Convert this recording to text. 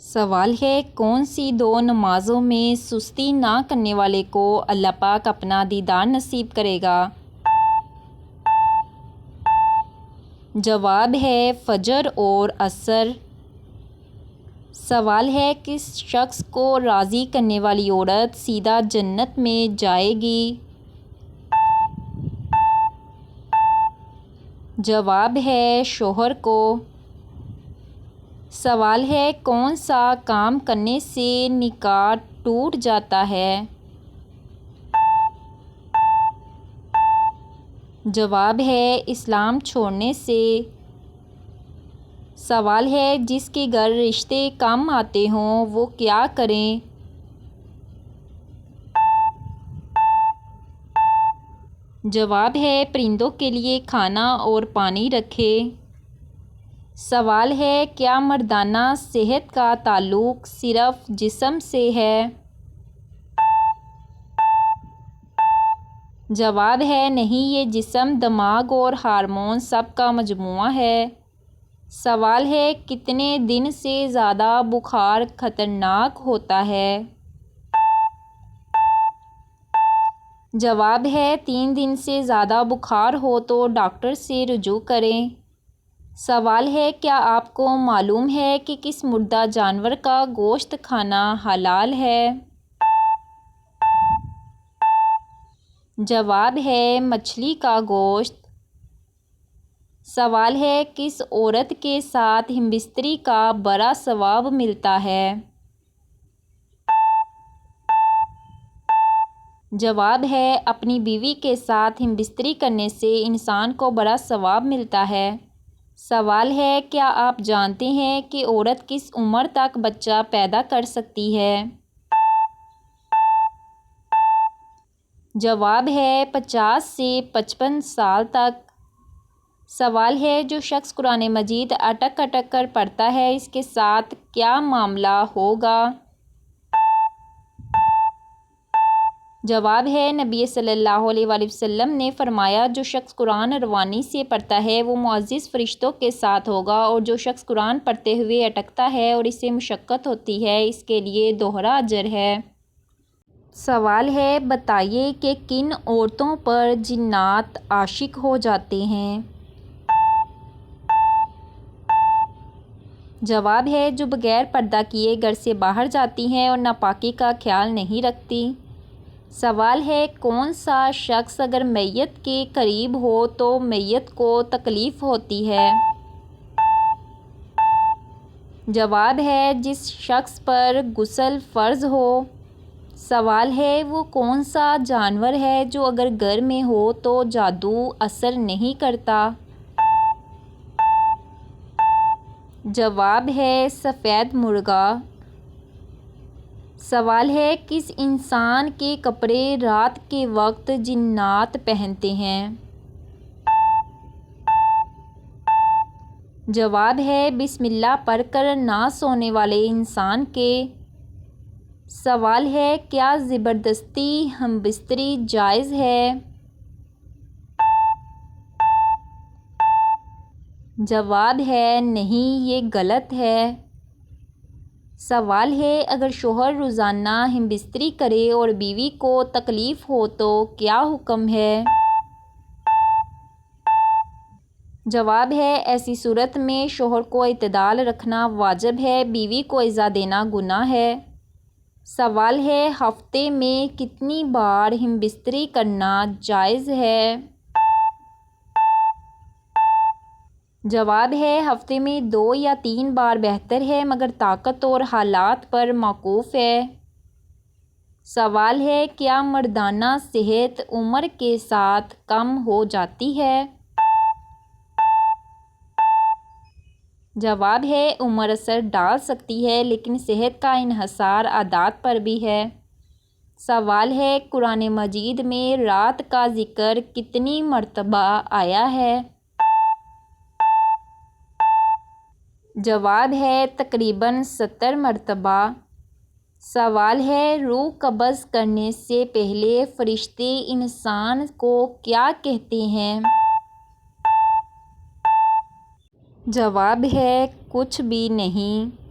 سوال ہے، کون سی دو نمازوں میں سستی نہ کرنے والے کو اللہ پاک اپنا دیدار نصیب کرے گا؟ جواب ہے فجر اور عصر۔ سوال ہے، کس شخص کو راضی کرنے والی عورت سیدھا جنت میں جائے گی؟ جواب ہے شوہر کو۔ سوال ہے، کون سا کام کرنے سے نکاح ٹوٹ جاتا ہے؟ جواب ہے اسلام چھوڑنے سے۔ سوال ہے، جس کے گھر رشتے کم آتے ہوں وہ کیا کریں؟ جواب ہے پرندوں کے لیے کھانا اور پانی رکھے۔ سوال ہے، کیا مردانہ صحت کا تعلق صرف جسم سے ہے؟ جواب ہے نہیں، یہ جسم، دماغ اور ہارمون سب کا مجموعہ ہے۔ سوال ہے، کتنے دن سے زیادہ بخار خطرناک ہوتا ہے؟ جواب ہے 3 دن سے زیادہ بخار ہو تو ڈاکٹر سے رجوع کریں۔ سوال ہے، کیا آپ کو معلوم ہے کہ کس مردہ جانور کا گوشت کھانا حلال ہے؟ جواب ہے مچھلی کا گوشت۔ سوال ہے، کس عورت کے ساتھ ہمبستری کا بڑا ثواب ملتا ہے؟ جواب ہے اپنی بیوی کے ساتھ ہمبستری کرنے سے انسان کو بڑا ثواب ملتا ہے۔ سوال ہے، کیا آپ جانتے ہیں کہ عورت کس عمر تک بچہ پیدا کر سکتی ہے؟ جواب ہے 50 سے 55 سال تک۔ سوال ہے، جو شخص قرآن مجید اٹک اٹک کر پڑھتا ہے اس کے ساتھ کیا معاملہ ہوگا؟ جواب ہے نبی صلی اللہ علیہ وآلہ وسلم نے فرمایا، جو شخص قرآن روانی سے پڑھتا ہے وہ معزز فرشتوں کے ساتھ ہوگا، اور جو شخص قرآن پڑھتے ہوئے اٹکتا ہے اور اسے مشقت ہوتی ہے اس کے لیے دوہرا اجر ہے۔ سوال ہے، بتائیے کہ کن عورتوں پر جنات عاشق ہو جاتے ہیں؟ جواب ہے جو بغیر پردہ کیے گھر سے باہر جاتی ہیں اور ناپاکی کا خیال نہیں رکھتی۔ سوال ہے، کون سا شخص اگر میت کے قریب ہو تو میت کو تکلیف ہوتی ہے؟ جواب ہے جس شخص پر غسل فرض ہو۔ سوال ہے، وہ کون سا جانور ہے جو اگر گھر میں ہو تو جادو اثر نہیں کرتا؟ جواب ہے سفید مرغا۔ سوال ہے، کس انسان کے کپڑے رات کے وقت جنات پہنتے ہیں؟ جواب ہے بسم اللہ پڑھ کر نہ سونے والے انسان کے۔ سوال ہے، کیا زبردستی ہمبستری جائز ہے؟ جواب ہے نہیں، یہ غلط ہے۔ سوال ہے، اگر شوہر روزانہ ہمبستری کرے اور بیوی کو تکلیف ہو تو کیا حکم ہے؟ جواب ہے ایسی صورت میں شوہر کو اعتدال رکھنا واجب ہے، بیوی کو ایذا دینا گناہ ہے۔ سوال ہے، ہفتے میں کتنی بار ہمبستری کرنا جائز ہے؟ جواب ہے ہفتے میں 2 یا 3 بار بہتر ہے، مگر طاقت اور حالات پر موقوف ہے۔ سوال ہے، کیا مردانہ صحت عمر کے ساتھ کم ہو جاتی ہے؟ جواب ہے عمر اثر ڈال سکتی ہے، لیکن صحت کا انحصار عادات پر بھی ہے۔ سوال ہے، قرآن مجید میں رات کا ذکر کتنی مرتبہ آیا ہے؟ جواب ہے تقریباً 70 مرتبہ۔ سوال ہے، روح قبض کرنے سے پہلے فرشتے انسان کو کیا کہتے ہیں؟ جواب ہے کچھ بھی نہیں۔